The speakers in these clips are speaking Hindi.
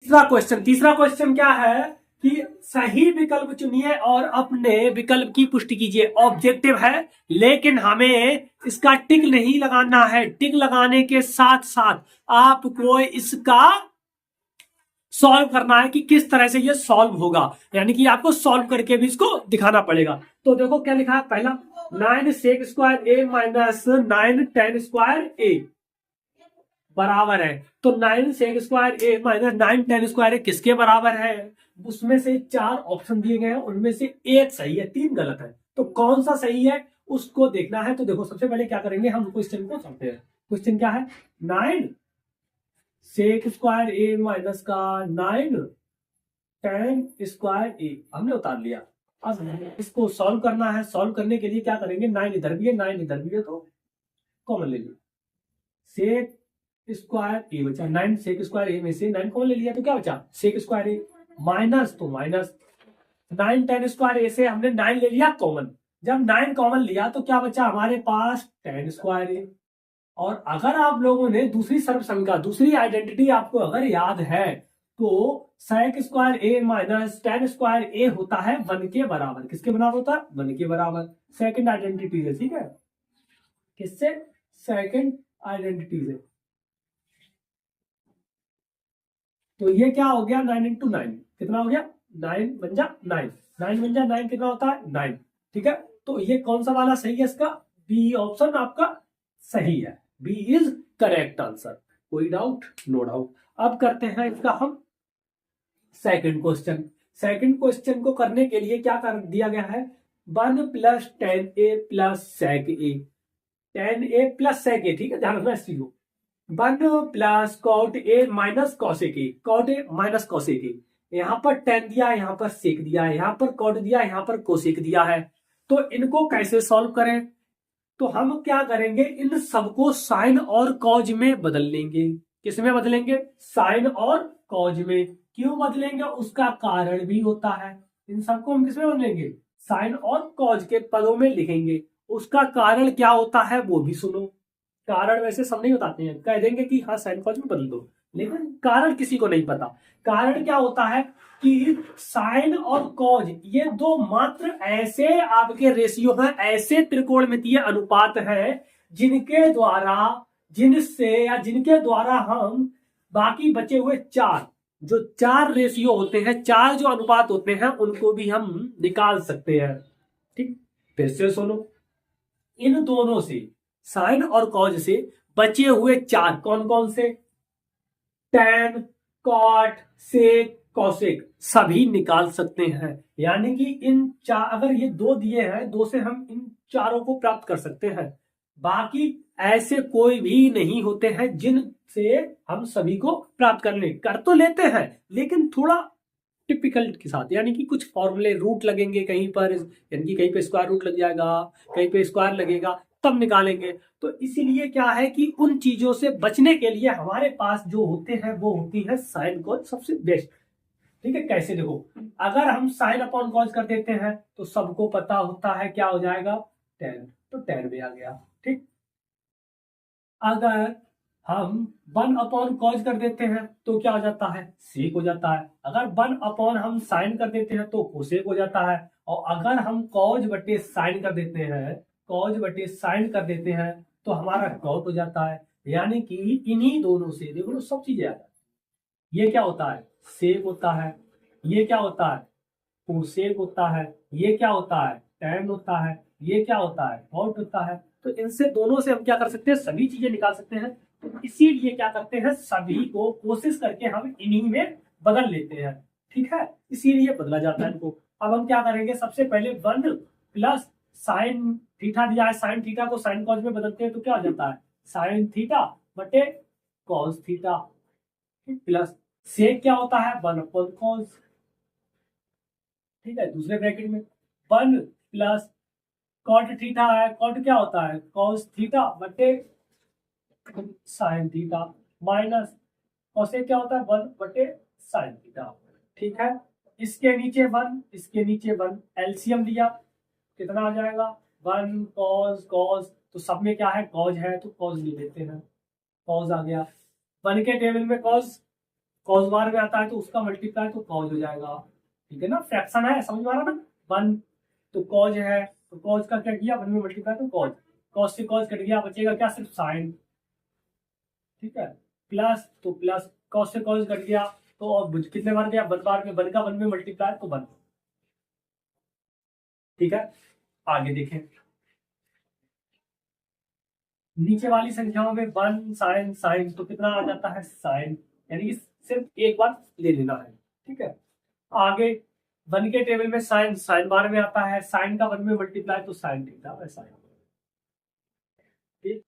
तीसरा क्वेश्चन क्या है कि सही विकल्प चुनिए और अपने विकल्प की पुष्टि कीजिए। ऑब्जेक्टिव है, लेकिन हमें इसका टिक नहीं लगाना है। टिक लगाने के साथ साथ आपको इसका सॉल्व करना है कि किस तरह से ये सॉल्व होगा, यानी कि आपको सॉल्व करके भी इसको दिखाना पड़ेगा। तो देखो क्या लिखा है, पहला 9 सेक स्क्वायर ए माइनस 9 टेन स्क्वायर ए बराबर है। तो 9 सेक स्क्वायर ए माइनस 9 टेन स्क्वायर ए किसके बराबर है? उसमें से 4 ऑप्शन दिए गए हैं, उनमें से एक सही है, 3 गलत है। तो कौन सा सही है उसको देखना है। तो देखो सबसे पहले क्या करेंगे, हम क्वेश्चन को समझते हैं। क्वेश्चन क्या है, 9 सेक स्क्वायर ए माइनस का 9 टेन स्क्वायर ए हमने उतार लिया। अब इसको सॉल्व करना है। सॉल्व करने के लिए क्या करेंगे, 9 इधर भी है 9 इधर भी है, तो कॉमन ले लिया। सेक स्क्वायर ए बचा, 9 सेक स्क्वायर ए में से 9 कॉमन ले लिया तो क्या बचा, सेक स्क्वायर ए माइनस, तो माइनस 9 टेन स्क्वायर ए से हमने 9 ले लिया कॉमन। जब 9 कॉमन लिया तो क्या बचा हमारे पास, टेन स्क्वायर ए। और अगर आप लोगों ने दूसरी सर्वसंख्या, दूसरी आइडेंटिटी आपको अगर याद है तो सेक स्क्वायर ए माइनस टेन स्क्वायर ए होता है 1 के बराबर। किसके बराबर होता है, 1 के बराबर। सेकंड आइडेंटिटी है, ठीक है, किससे, सेकंड आइडेंटिटी से। तो ये क्या हो गया, 9 इंटू 9 कितना हो गया, 9 बन जा 9, 9 बन जा 9 कितना होता है 9, ठीक है। तो ये कौन सा वाला सही है, इसका बी ऑप्शन आपका सही है, बी इज करेक्ट आंसर। कोई डाउट, नो डाउट। अब करते हैं इसका हम सेकंड क्वेश्चन। सेकंड क्वेश्चन को करने के लिए क्या कर दिया गया है, 1 plus 10a plus sec a, 10a plus sec a, ठीक है, ध्यान रखना इस चीज को। 1 plus cot a minus cosec a, cot a minus cosec a. यहां पर 10 दिया, यहां पर सेक दिया है, यहां पर कॉट दिया, यहां पर कोसेक दिया है। तो इनको कैसे सॉल्व करें, तो हम क्या करेंगे, इन सबको साइन और कॉज में बदल लेंगे। किस में बदलेंगे, साइन और कॉज में। क्यों बदलेंगे, उसका कारण भी होता है। इन सबको हम किस में बदलेंगे, साइन और कॉज के पदों में लिखेंगे। उसका कारण क्या होता है वो भी सुनो। कारण वैसे सब नहीं बताते हैं, कह देंगे कि हाँ साइन कॉज में बदल दो, लेकिन कारण किसी को नहीं पता। कारण क्या होता है कि साइन और कॉज ये दो मात्र ऐसे आपके रेशियो हैं, ऐसे त्रिकोणमितीय अनुपात हैं जिनके द्वारा, जिनसे या जिनके द्वारा हम बाकी बचे हुए 4 जो 4 रेशियो होते हैं, 4 जो अनुपात होते हैं, उनको भी हम निकाल सकते हैं। ठीक, फिर से सुनो, इन दोनों से, साइन और कॉज से बचे हुए 4 कौन कौन से, टैन, कॉट, सेक, कॉसेक सभी निकाल सकते हैं। यानी कि इन 4, अगर ये 2 दिए हैं, 2 से हम इन चारों को प्राप्त कर सकते हैं। बाकी ऐसे कोई भी नहीं होते हैं जिनसे हम सभी को प्राप्त कर तो लेते हैं, लेकिन थोड़ा टिपिकल के साथ, यानी कि कुछ फॉर्मूले, रूट लगेंगे कहीं पर, यानी कि कहीं पे स्क्वायर रूट लग जाएगा, कहीं पे स्क्वायर लगेगा, तब निकालेंगे। तो इसीलिए क्या है कि उन चीजों से बचने के लिए हमारे पास जो होते हैं वो होती है साइन कॉज सबसे बेस्ट। ठीक है, कैसे देखो, अगर हम साइन अपॉन कॉज कर देते हैं तो सबको पता होता है क्या हो जाएगा, टेन, तो टेन में आ गया। ठीक, अगर हम 1 अपॉन कॉज कर देते हैं तो क्या हो जाता है, सेक हो जाता है। अगर 1 अपॉन हम साइन कर देते हैं तो कोसेक हो जाता है। और अगर हम कॉज बटे साइन कर देते हैं, कॉज बटे साइन कर देते हैं तो हमारा कॉट हो जाता है। यानी कि इन्हीं दोनों से देखो सब चीजें आ जाती। ये क्या होता है, सेक होता है, ये क्या होता है, कोसेक होता है, ये क्या होता है, टैन होता है, ये क्या होता है, कॉट होता है। तो इनसे दोनों से हम क्या कर सकते हैं, सभी चीजें निकाल सकते हैं। तो इसीलिए क्या करते हैं, सभी को कोशिश करके हम इन्हीं में बदल लेते हैं। ठीक है, इसीलिए बदला जाता है इनको। अब हम क्या करेंगे, सबसे पहले 1 प्लस साइन थीटा दिया है, साइन थीटा को साइन कॉस में बदलते हैं तो क्या हो जाता है, साइन थीटा बटे कॉस थीटा प्लस सेक क्या होता है, 1 अपॉन कॉस। ठीक है, दूसरे ब्रैकेट में 1 प्लस कॉट थीटा है, कॉट क्या होता है, कॉस थीटा बटे साइन थीटा माइनस कोसेक क्या होता है, 1 बटे साइन थीटा। ठीक है, इसके नीचे 1, इसके नीचे 1, एलसीएम लिया कितना आ जाएगा, 1 कॉस कॉस, तो सब में क्या है, कॉज है तो कॉज ले लेते हैं, कॉज आ गया। 1 के टेबल में कॉस कॉज बार में आता है तो उसका मल्टीप्लाई तो कॉज हो जाएगा, ठीक है ना, फ्रैक्शन है, समझ में आ रहा ना, 1 तो कॉज है, तो कॉज का क्या किया, 1 में मल्टीप्लाई तो कॉज, कॉज से कॉज कट गया, बचेगा क्या, सिर्फ साइन, ठीक है, प्लस तो प्लस, कॉज से कॉज कट गया तो अब कितने बार गया, 1 बार में, 1 का 1 में मल्टीप्लाई तो 1, ठीक है। आगे देखें, नीचे वाली संख्याओं में 1 साइन साइन तो कितना आ जाता है, साइन, यानी कि सिर्फ एक बार ले लेना है, ठीक है। आगे 1 के टेबल में साइन साइन बार में आता है, साइन का 1 में मल्टीप्लाई तो साइन थीटा वैसा है, ठीक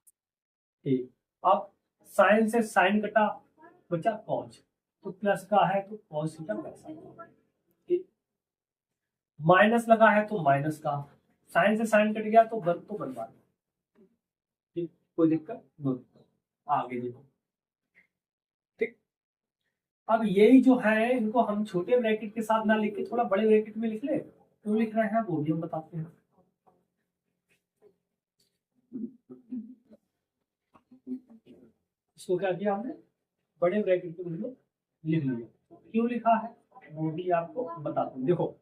ठीक। अब साइन से साइन कटा, बचा कॉज, तो प्लस का है तो कॉज थीटा वैसा, ठीक। माइनस लगा है तो माइनस का, साइन से साइन कट गया तो 1 तो 1 बार, ठीक, कोई दिक्कत नहीं। आगे देखो, ठीक। अब यही जो है इनको हम छोटे ब्रैकेट के साथ ना लिख के थोड़ा बड़े ब्रैकेट में लिख ले, तो लिख रहे हैं वो भी हम बताते हैं। इसको क्या किया हमने, बड़े ब्रैकेट में लिख लिया, क्यों लिखा है वो भी आपको बताता हूँ। देखो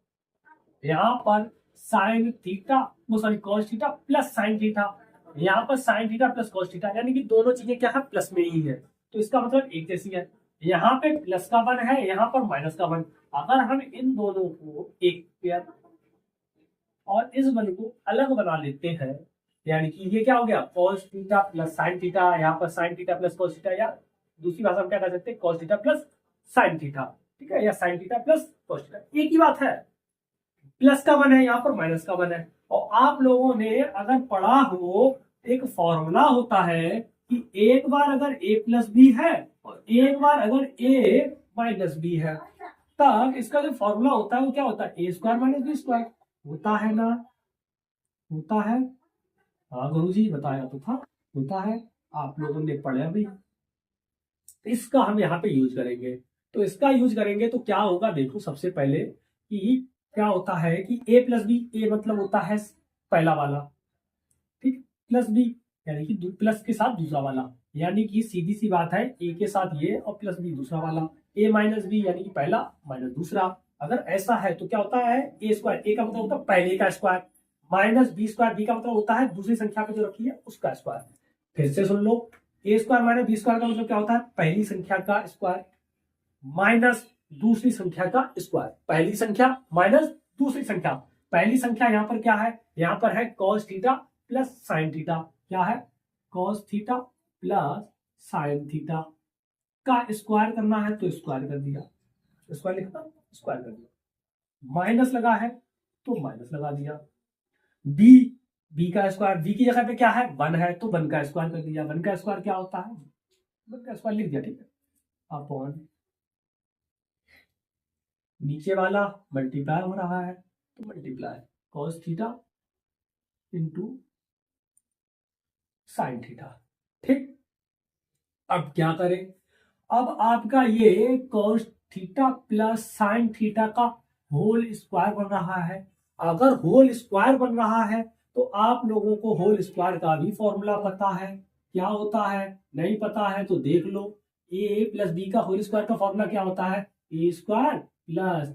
यहाँ पर साइन थीटा, वो sorry cos theta plus sine theta, यहाँ पर sine theta plus cos theta, यानी कि दोनों चीजें क्या है, प्लस में ही है, तो इसका मतलब एक जैसी है। यहाँ पे प्लस का 1 है, यहाँ पर माइनस का 1, अगर हम इन दोनों को एक पेयर और इस 1 को अलग बना लेते हैं, यानी कि ये क्या हो गया, cos theta plus sine theta, यहाँ पर sine theta plus cos theta, या दूसरी भाषा में क्या कर सकते हैं, cos theta plus sine theta, ठीक है, या sine theta plus cos theta, एक ही बात है, प्लस का 1 है, यहाँ पर माइनस का 1 है। और आप लोगों ने अगर पढ़ा हो, एक फॉर्मूला होता है कि एक बार अगर a प्लस बी है और एक बार अगर a माइनस बी है, तब इसका जो फॉर्मूला होता है वो क्या होता है, ए स्क्वायर माइनस बी स्क्वायर, होता है ना, होता है, हाँ गुरु जी बताया तो था, होता है, आप लोगों ने पढ़ा भी। इसका हम यहाँ पे यूज करेंगे, तो इसका यूज करेंगे तो क्या होगा, देखो सबसे पहले कि क्या होता है कि a प्लस बी, ए मतलब होता है पहला वाला, ठीक, प्लस बी यानी कि प्लस के साथ दूसरा वाला, यानी कि सीधी सी बात है, ए के साथ ये और प्लस बी दूसरा वाला, ए माइनस बी यानी कि पहला माइनस दूसरा। अगर ऐसा है तो क्या होता है, ए स्क्वायर, ए का मतलब होता है पहले का square, minus b square, b का मतलब होता है दूसरी संख्या पे जो रखी है उसका स्क्वायर। फिर से सुन लो, ए स्क्वायर माइनस बी स्क्वायर का मतलब क्या होता है, पहली संख्या का स्क्वायर माइनस दूसरी संख्या का स्क्वायर, पहली संख्या माइनस दूसरी संख्या, पहली संख्या यहाँ पर क्या है, यहाँ पर है cos theta plus sine theta, क्या है, cos theta plus sine theta का स्क्वायर करना है तो स्क्वायर कर दिया, स्क्वायर लिखा, स्क्वायर कर दिया, माइनस लगा है तो माइनस लगा दिया, बी, बी का स्क्वायर, बी की जगह पे क्या है 1 है तो 1 का स्क्वायर कर दिया, 1 का स्क्वायर क्या होता है, 1 का स्क्वायर लिख दिया, ठीक है, अपॉन नीचे वाला मल्टीप्लाई हो रहा है तो multiply cos theta into sine theta, ठीक। अब क्या करें, अब आपका ये cos theta plus sine theta का होल स्क्वायर बन रहा है, अगर होल स्क्वायर बन रहा है तो आप लोगों को होल स्क्वायर का भी फॉर्मूला पता है, क्या होता है, नहीं पता है तो देख लो, ए प्लस बी का होल स्क्वायर का फॉर्मूला क्या होता है, ए square plus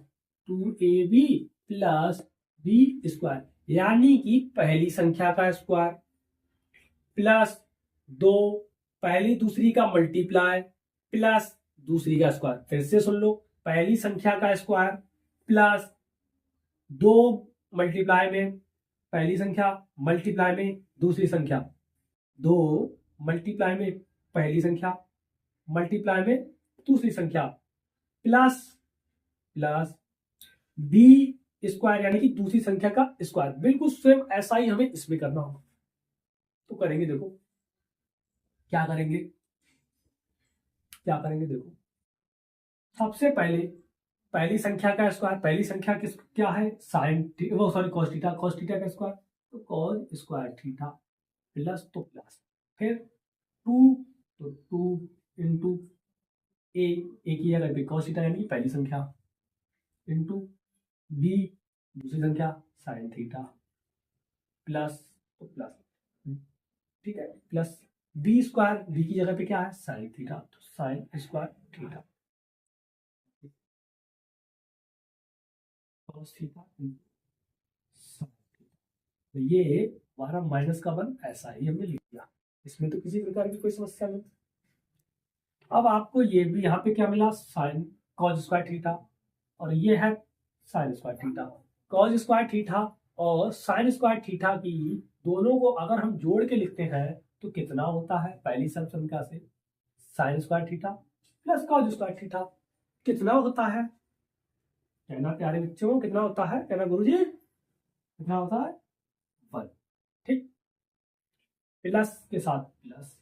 2ab plus B square, यानी कि पहली संख्या का स्क्वायर प्लस 2 पहली दूसरी का मल्टीप्लाई प्लस दूसरी का स्क्वायर, फिर से सुन लो, पहली संख्या का स्क्वायर प्लस 2 मल्टीप्लाई में पहली संख्या मल्टीप्लाई में दूसरी संख्या, 2 मल्टीप्लाई में पहली संख्या मल्टीप्लाई में दूसरी संख्या प्लस प्लस बी स्क्वायर यानी कि दूसरी संख्या का स्क्वायर, बिल्कुल सेम ऐसा ही हमें इसमें करना होगा, तो करेंगे, देखो क्या करेंगे, क्या करेंगे, देखो सबसे पहले पहली संख्या का स्क्वायर, पहली संख्या किस क्या है साइन, वो sorry cos theta, cos theta का स्क्वायर तो कॉस स्क्वायर थीटा प्लस तो प्लस, फिर 2 तो 2 इंटू ए, एक ही जगह पे कॉस थीटा यानी कि पहली संख्या इंटू बी दूसरी संख्या साइन थीटा प्लस तो प्लस, ठीक है, प्लस बी स्क्वायर, बी की जगह पे क्या है साइन थीटा तो sine square theta, cos theta sin theta. तो ये हमारा माइनस का वन ऐसा ही हमने लिख दिया, इसमें तो किसी प्रकार की कोई समस्या नहीं। अब आपको ये भी यहाँ पे क्या मिला, साइन कॉस स्क्वायर थीटा, और ये है sine square theta. Cos square theta और साइन स्क्वायर थीटा की दोनों को अगर हम जोड़ के लिखते हैं तो कितना होता है, पहली संख्या से sine square theta plus cos square theta कितना होता है, कहना प्यारे बच्चों कितना होता है, कहना गुरुजी कितना होता है, 1। ठीक, प्लस के साथ प्लस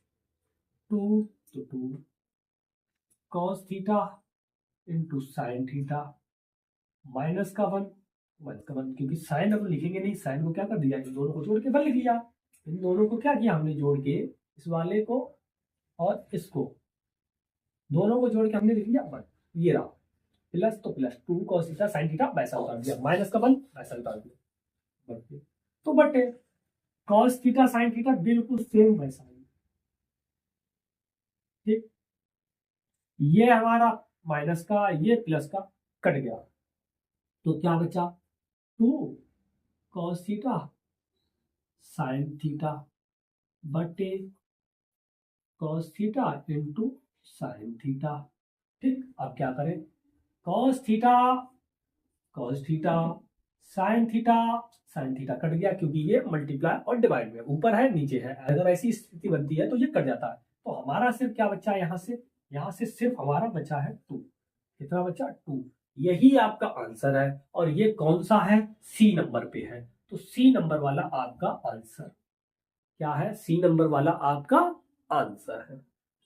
2 तो 2 cos theta into sine theta minus का 1 क्योंकि साइन अब लिखेंगे नहीं, साइन को क्या कर दिया, इन दोनों को जोड़ के 1 लिख दिया। इन दोनों को क्या किया हमने जोड़ के, इस वाले को और इसको दोनों को जोड़ के हमने लिख लिया 1। ये रहा प्लस तो plus 2 cos theta sine theta वैसा उतार दिया, माइनस का 1 वैसा उतार दिया बटे, तो बटे कॉस थीटा साइन थीटा बिल्कुल सेम वैसा ही। ठीक, ये हमारा माइनस का ये प्लस का कट गया, तो क्या बचा 2 कॉस थीटा साइन थीटा बटे cos theta into sine theta. ठीक, अब क्या करें, cos theta sine theta cut गया क्योंकि ये मल्टीप्लाई और डिवाइड में ऊपर है नीचे है, अगर ऐसी स्थिति बनती है तो ये कट जाता है। तो हमारा सिर्फ क्या बचा, यहाँ से सिर्फ हमारा बचा है 2। कितना बचा, 2। यही आपका आंसर है, और ये कौन सा है, सी नंबर पे है। तो सी नंबर वाला आपका आंसर क्या है, सी नंबर वाला आपका आंसर है।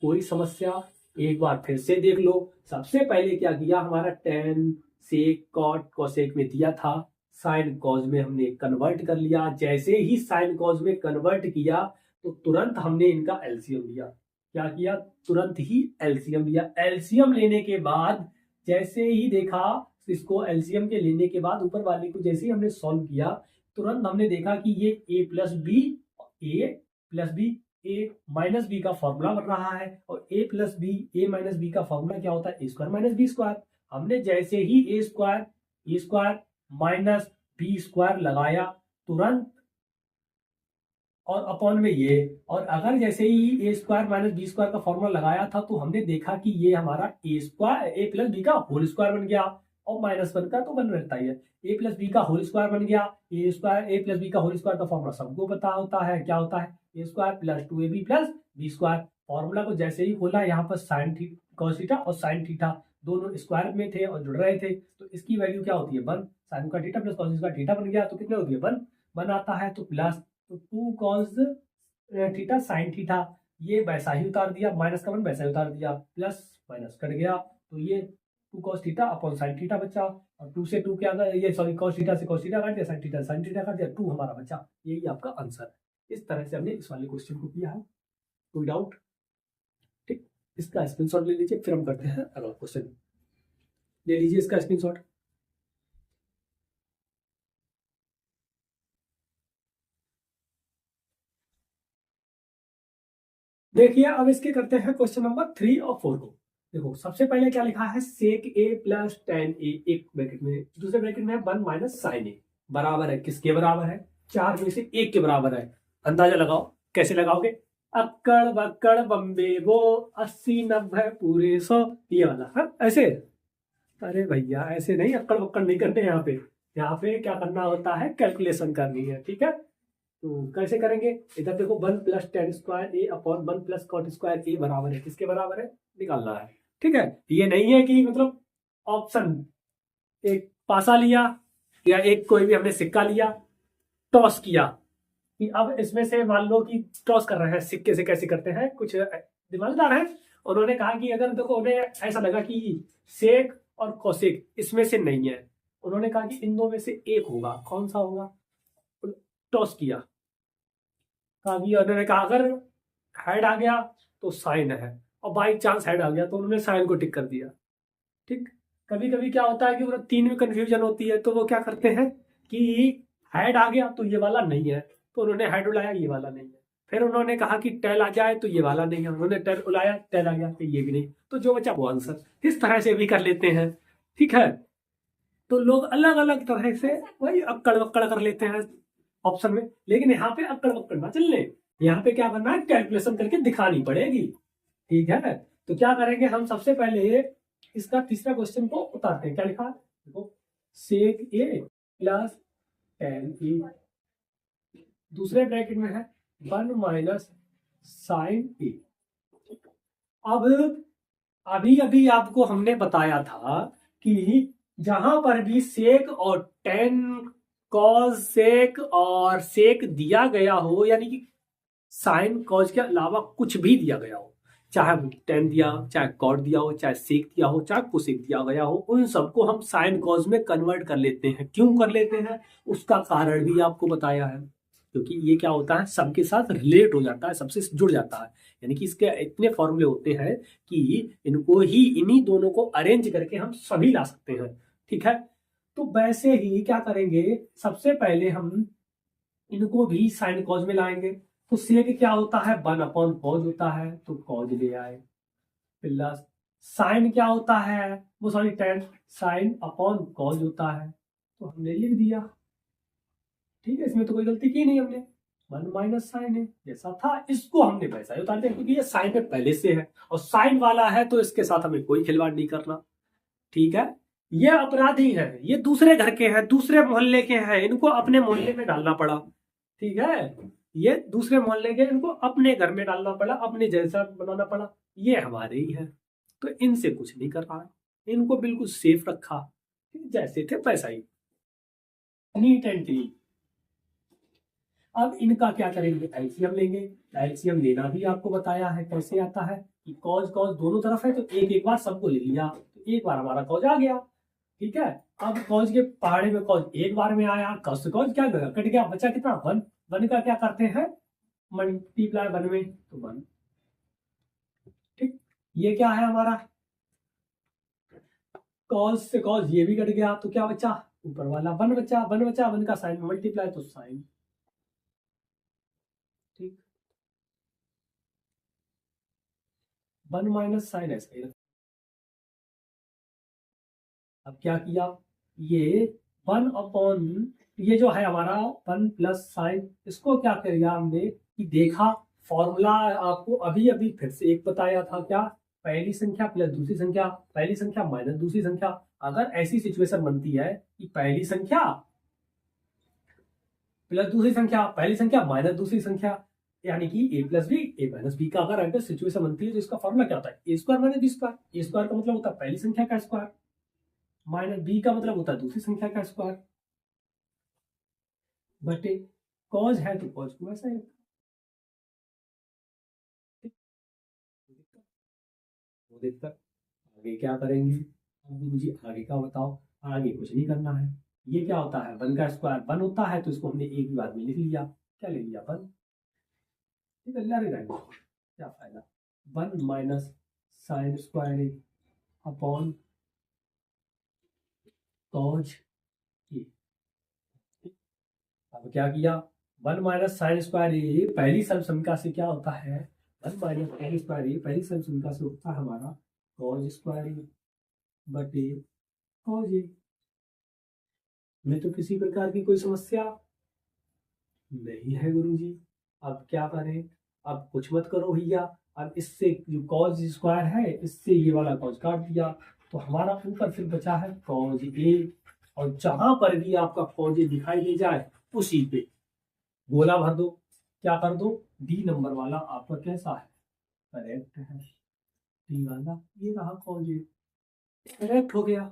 कोई समस्या, एक बार फिर से देख लो। सबसे पहले क्या किया, हमारा टेन सेक कॉट कोसेक में दिया था, साइन कॉज में हमने कन्वर्ट कर लिया। जैसे ही साइन कॉज में कन्वर्ट किया तो तुरंत हमने इनका एलसीएम लिया। क्या किया, तुरंत ही एलसीएम लिया। एलसीएम लेने के बाद जैसे ही देखा, इसको एलसीएम के लेने के बाद ऊपर वाले को जैसे ही हमने सॉल्व किया, तुरंत हमने देखा कि ये a plus b a minus b का फॉर्मूला बन रहा है, और ए माइनस बी का फॉर्मूला क्या होता है, ए स्क्वायर माइनस बी स्क्वायर। हमने जैसे ही a square minus b square लगाया तुरंत, और अपॉन में ये, और अगर जैसे ही a square minus b square का फॉर्मूला लगाया था तो हमने देखा कि ये हमारा ए प्लस बी का होल स्क्वायर बन गया, और माइनस 1 का तो बन रहता ही है, ए प्लस बी का होल स्क्वायर बन गया। ए प्लस बी का होल स्क्वायर का फॉर्मूला सबको पता होता है, क्या होता है, ए square plus 2ab plus B square. Formula को जैसे ही खोला, यहाँ पर साइन कॉस थीटा और साइन थीटा दोनों स्क्वायर में थे और जुड़ रहे थे, तो इसकी वैल्यू क्या होती है 1। साइन का थीटा प्लस कॉस का थीटा बन गया, तो कितने होती है 1 आता है, तो प्लस, तो 2 कॉस थीटा साइन थीटा ये वैसा ही उतार दिया, माइनस का 1 वैसा ही उतार दिया, प्लस माइनस कट गया, तो ये 2 cos theta upon sine theta बचा, और 2 से 2 क्या गया, ये सॉरी कॉस थीटा से कॉस थीटा काट दिया, साइन थीटा काट दिया, 2 हमारा बचा। यही आपका आंसर है। इस तरह से हमने इस वाले क्वेश्चन को किया है। कोई डाउट? ठीक, इसका स्क्रीनशॉट ले लीजिए, फिर हम करते हैं अगला क्वेश्चन। ले लीजिए इसका स्क्रीनशॉट। देखिए अब इसके करते हैं क्वेश्चन नंबर 3 और 4 को। देखो सबसे पहले क्या लिखा है, सेक ए प्लस टेन ए, एक ब्रैकेट में, दूसरे ब्रैकेट में 1 माइनस साइन ए बराबर है, किसके बराबर है, 4 में से 1 के बराबर है। अंदाजा लगाओ, कैसे लगाओगे, अक्कड़ बक्कड़ बम्बे वो 80 90 पूरे 100, ये वाला है ऐसे। अरे भैया ऐसे नहीं, अक्कड़ बक्कड़ नहीं करते यहाँ पे। यहाँ पे क्या करना होता है, कैलकुलेशन करनी है, ठीक है। तो कैसे करेंगे, इधर देखो 1 प्लस टेन स्क्वायर ए अपॉन 1 प्लस कॉट स्क्वायर ए बराबर है, किसके बराबर है, निकालना है, ठीक है। ये नहीं है कि मतलब ऑप्शन एक पासा लिया या एक कोई भी हमने सिक्का लिया, टॉस किया, कि अब इसमें से मान लो कि टॉस कर रहे हैं, सिक्के से कैसे करते हैं, कुछ दिमागदार है, उन्होंने कहा कि अगर देखो उन्हें ऐसा लगा कि सेक और कोसेक इसमें से नहीं है, उन्होंने कहा कि इन दो में से एक होगा, कौन सा होगा, टॉस किया, उन्होंने कहा अगर हेड आ गया तो साइन है, और बाई चांस हेड आ गया तो उन्होंने साइन को टिक कर दिया। ठीक, कभी कभी क्या होता है कि वो 3 में कंफ्यूजन होती है, तो वो क्या करते हैं कि हेड आ गया तो ये वाला नहीं है, तो उन्होंने हेड उलाया, ये वाला नहीं है। फिर उन्होंने कहा कि टेल आ जाए तो ये वाला नहीं है, उन्होंने टेल उलाया, टेल आ गया तो ये भी नहीं, तो जो बचा वो आंसर। इस तरह से भी कर लेते हैं, ठीक है। तो लोग अलग अलग तरह से वही अक्कड़ वक्कड़ कर लेते हैं ऑप्शन में, लेकिन यहाँ पे अक्कड़ वक्कड़ ना चलने, यहाँ पे क्या करना है, कैलकुलेशन करके दिखानी पड़ेगी। ठीक है, तो क्या करेंगे हम, सबसे पहले इसका तीसरा क्वेश्चन को उतारते हैं। क्या लिखा, देखो सेक ए प्लस टेन ए, दूसरे ब्रैकेट में है 1 माइनस साइन ए। अब अभी अभी आपको हमने बताया था कि जहां पर भी सेक और टेन कॉज सेक और सेक दिया गया हो, यानी कि साइन कॉज के अलावा कुछ भी दिया गया हो, चाहे टेन दिया, चाहे कॉट दिया हो, चाहे सेक दिया हो, चाहे कोसेक दिया गया हो, उन सबको हम साइन कॉज में कन्वर्ट कर लेते हैं। क्यों कर लेते हैं, उसका कारण भी आपको बताया है, क्योंकि ये क्या होता है, सबके साथ रिलेट हो जाता है, सबसे जुड़ जाता है। यानी कि इसके इतने फॉर्मूले होते हैं कि इनको ही, इन्हीं दोनों को अरेंज करके हम सभी ला सकते हैं। ठीक है, तो वैसे ही क्या करेंगे, सबसे पहले हम इनको भी साइन कॉज में लाएंगे। तो सेक क्या होता है, 1 अपॉन कॉज होता है, तो कॉज ले आए, प्लस साइन क्या होता है, वो sorry ten, sine upon cos होता है, तो हमने लिख दिया। ठीक है, इसमें तो कोई गलती की नहीं हमने, 1 माइनस साइन है जैसा था, इसको हमने वैसा ही उतार दिया, क्योंकि ये साइन में पहले से है और साइन वाला है, तो इसके साथ हमें कोई खिलवाड़ नहीं करना। ठीक है, ये अपराधी है, ये दूसरे घर के हैं, दूसरे मोहल्ले के हैं, इनको अपने मोहल्ले में डालना पड़ा। ठीक है, ये दूसरे मोहल्ले के, इनको अपने घर में डालना पड़ा, अपने जैसा बनाना पड़ा, ये हमारे ही है, तो इनसे कुछ नहीं कर रहा है, इनको बिल्कुल सेफ रखा, जैसे थे वैसा ही, नीट एंड क्लीन। अब इनका क्या करेंगे, एलसीएम लेंगे। एलसीएम लेना भी आपको बताया है कैसे आता है, कि कॉज कॉज दोनों तरफ है, तो एक एक बार सबको ले लिया, तो एक बार हमारा कॉज आ गया। ठीक है, अब कॉज के पहाड़े में कॉज एक बार में आया, कॉज कॉज क्या कट गया, बचा कितना, 1। 1 का क्या करते हैं, मल्टीप्लाई 1 में, तो 1। ठीक, ये क्या है हमारा, कॉज से कॉज ये भी कट गया, तो क्या बचा, ऊपर वाला 1 बचा, 1 बचा, 1 का साइन मल्टीप्लाई तो साइन। ठीक, 1 माइनस साइन ऐसा ही रखा। अब क्या किया, ये 1 अपॉन, ये जो है हमारा 1 प्लस साइन, इसको क्या किया हमने, कि देखा फॉर्मूला आपको अभी अभी फिर से एक बताया था, क्या, पहली संख्या प्लस दूसरी संख्या, पहली संख्या माइनस दूसरी संख्या। अगर ऐसी सिचुएशन बनती है कि पहली संख्या प्लस दूसरी संख्या, पहली संख्या माइनस दूसरी संख्या, यानी कि ए plus b a minus b का अगर सिचुएशन बनती है, तो इसका फॉर्मूला क्या होता है, ए स्क्वायर माइनस बी स्क्वायर। ए स्क्वायर का मतलब होता है पहली संख्या का स्क्वायर, माइनस बी का मतलब होता है दूसरी संख्या का स्क्वायर, बटे कॉज है तो कॉज को वैसा ही। वो देखकर आगे क्या करेंगे, अब मुझे आगे का बताओ। आगे कुछ नहीं करना है, ये क्या होता है, 1 का स्क्वायर 1 होता है, तो इसको हमने एक ही बार में लिख लिया, क्या ले लिया, 1। ठीक है, क्या फायदा, 1 minus sine square upon cos A. अब क्या किया, 1 माइनस साइन स्क्वायर ए पहली सर्वसंख्या से क्या होता है, 1 माइनस साइन स्क्वायर ए पहली सर्वसंख्या से होता है हमारा कॉज स्क्वायर ए बटे कॉज ए। में तो किसी प्रकार की कोई समस्या नहीं है गुरुजी। अब क्या करें, अब कुछ मत करो भैया, अब इससे जो कॉज स्क्वायर है, इससे ये वाला कॉज काट दिया, तो हमारा ऊपर फिर बचा है कॉज ए, और जहां पर भी आपका कॉज ए दिखाई दे जाए उसी पे गोला भर दो, क्या कर दो, डी नंबर वाला आपका कैसा है, करेक्ट है, डी वाला ये रहा कॉज ए, करेक्ट हो गया।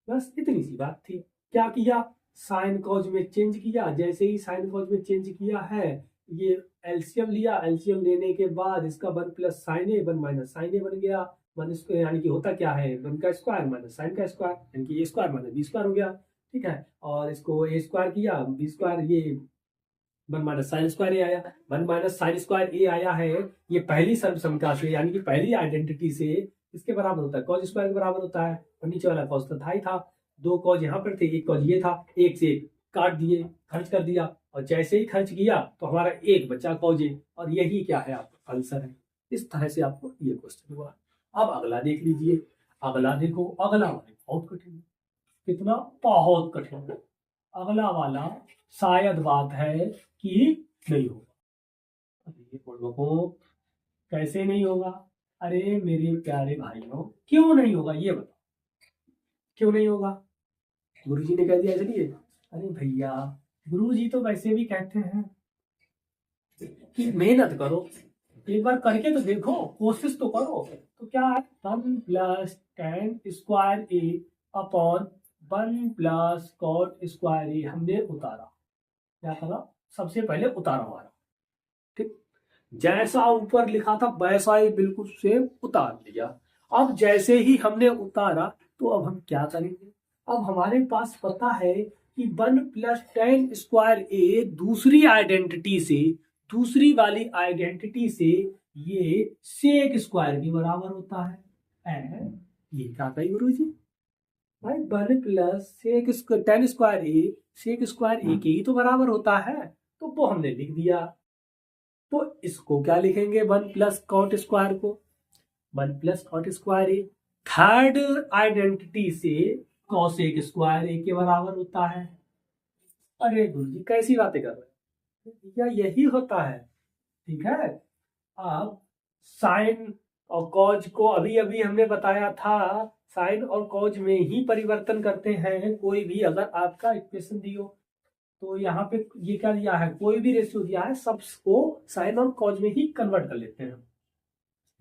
बस इतनी सी बात थी। क्या किया, साइन कॉज में चेंज किया, जैसे ही साइन कॉज में चेंज किया है, ये एलसीएम लिया, एलसीएम लेने के बाद इसका 1 प्लस साइन ए 1 माइनस साइन ए बन गया, 1 स्क्वायर, यानी कि होता क्या है, 1 का स्क्वायर माइनस साइन का स्क्वायर, यानी कि ए स्क्वायर माइनस बी स्क्वायर हो गया। ठीक है, और इसको ए स्क्वायर किया, बी स्क्वायर, ये 1 माइनस साइन स्क्वायर ए आया, 1 माइनस साइन स्क्वायर ए आया है, ये पहली सर्वसंख्या से, यानी कि पहली आइडेंटिटी से इसके बराबर होता है, कॉज स्क्वायर के बराबर होता है, और नीचे वाला कॉज तो था ही था, 2 कॉज यहाँ पर थे, एक कॉज ये था, एक से काट दिए, खर्च कर दिया, और जैसे ही खर्च किया तो हमारा एक बचा कॉज ए, और यही क्या है, आपका आंसर है। इस तरह से आपको ये क्वेश्चन हुआ। अब अगला देख लीजिए, अगला देखो, अगला बहुत कठिन है। कितना बहुत कठिन है। अगला वाला शायद बात है कि नहीं होगा। ये बोलो कैसे नहीं होगा? अरे मेरे प्यारे भाइयों, क्यों नहीं होगा ये बताओ, क्यों नहीं होगा? गुरुजी ने कह दिया चलिए। अरे भैया, गुरुजी तो वैसे भी कहते हैं कि मेहनत करो, एक बार करके तो देखो, कोशिश तो करो। तो क्या है, 1+tan² a upon 1+cot² a हमने उतारा। क्या करा? सबसे पहले उतारा हमारा, ठीक, जैसा ऊपर लिखा था वैसा ही बिल्कुल सेम उतार लिया। अब जैसे ही हमने उतारा तो अब हम क्या करेंगे? अब हमारे पास पता है कि 1+tan² a दूसरी वाली आइडेंटिटी से ये sec² के बराबर होता है। एंड ये क्या कही गुरु जी? भाई 1+tan² a sec² a के ही तो बराबर होता है, तो वो हमने लिख दिया। तो इसको क्या लिखेंगे? 1+cot² को 1+cot² a थर्ड आइडेंटिटी से cosec² a के बराबर होता है। अरे गुरु जी कैसी बातें कर रहे हैं भैया, यही होता है, ठीक है। अब साइन और कॉज को अभी अभी हमने बताया था, साइन और कॉज में ही परिवर्तन करते हैं। कोई भी अगर आपका इक्वेशन दियो तो यहाँ पे ये क्या दिया है, कोई भी रेशियो दिया है, सबको साइन और कॉज में ही कन्वर्ट कर लेते हैं।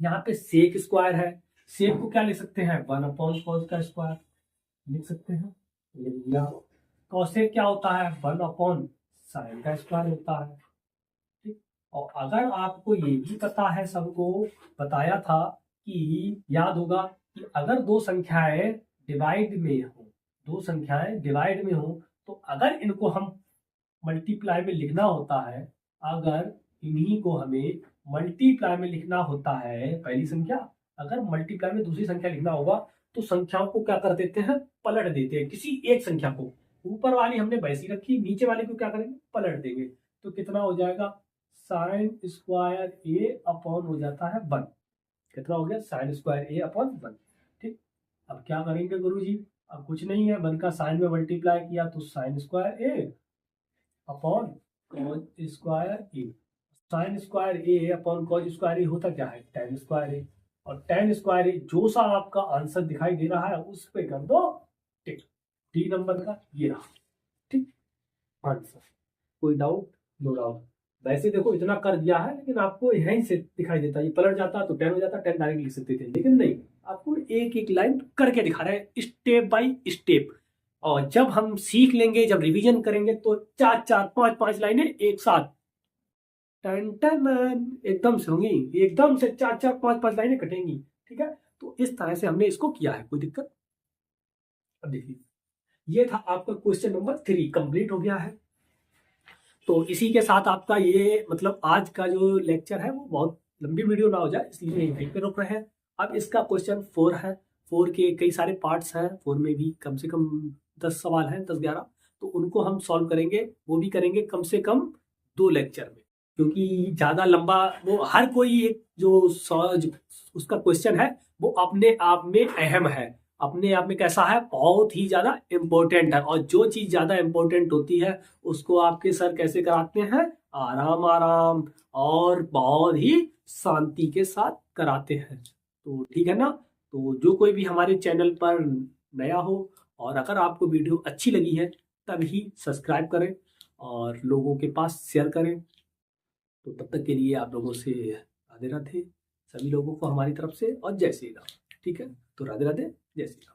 यहाँ पे sec² है, सेक को क्या लिख सकते हैं? 1/cos² लिख सकते हैं, लिख दिया। कॉसेक क्या होता है? 1/sin² होता है, ठीक। और अगर आपको ये भी पता है, सबको बताया था कि याद होगा कि अगर दो संख्याएं डिवाइड में हो तो अगर इनको हम मल्टीप्लाई में लिखना होता है, अगर इन्हीं को हमें मल्टीप्लाई में लिखना होता है, पहली संख्या अगर मल्टीप्लाई में दूसरी संख्या लिखना होगा तो संख्याओं को क्या कर देते हैं? पलट देते हैं। किसी एक संख्या को, ऊपर वाली हमने वैसी रखी, नीचे वाली को क्या करेंगे? पलट देंगे। तो कितना हो जाएगा? sin² a अपॉन हो जाता है 1। कितना हो गया? sin² a अपॉन 1, ठीक। अब क्या करेंगे गुरुजी? अब कुछ नहीं है, 1 का साइन में मल्टीप्लाई किया तो sin² a upon cos² a। sin² a upon cos² a होता क्या है? tan² a। और tan² a जो सा आपका आंसर दिखाई दे रहा है उस पे कर दो टिक, डी नंबर का ये रहा, ठीक, आंसर। कोई डाउट? No doubt. वैसे देखो इतना कर दिया है, लेकिन आपको यहीं से दिखाई देता है, ये पलट जाता तो 10 हो जाता, 10 डायरेक्ट लिख सकते थे, लेकिन नहीं, आपको एक एक लाइन करके दिखा रहे हैं स्टेप बाय स्टेप। और जब हम सीख लेंगे, जब रिवीजन करेंगे तो 4-4, 5-5 लाइनें एक साथ टन टन एकदम से होंगी, एकदम से 4-4, 5-5 लाइनें कटेंगी, ठीक है। तो इस तरह से हमने इसको किया है, कोई दिक्कत? अब देखिए, ये था आपका क्वेश्चन नंबर 3 कंप्लीट हो गया है। तो इसी के साथ आपका ये मतलब आज का जो लेक्चर है वो बहुत लंबी वीडियो ना हो जाए, इसलिए यहीं पे रोक रहे हैं। अब इसका क्वेश्चन 4 है, 4 के कई सारे पार्ट्स हैं, 4 में भी कम से कम 10 सवाल हैं, 10-11, तो उनको हम सॉल्व करेंगे। वो भी करेंगे कम से कम 2 लेक्चर में, क्योंकि ज़्यादा लंबा वो हर कोई एक जो उसका क्वेश्चन है वो अपने आप में अहम है, अपने आप में कैसा है, बहुत ही ज़्यादा इम्पोर्टेंट है। और जो चीज़ ज़्यादा इम्पोर्टेंट होती है उसको आपके सर कैसे कराते हैं? आराम आराम और बहुत ही शांति के साथ कराते हैं। तो ठीक है ना? तो जो कोई भी हमारे चैनल पर नया हो और अगर आपको वीडियो अच्छी लगी है तभी सब्सक्राइब करें और लोगों के पास शेयर करें। तो तब तक के लिए आप लोगों से राधे राधे, सभी लोगों को हमारी तरफ से, और जय श्री राम। ठीक है, तो राधे राधे, जय श्री राम।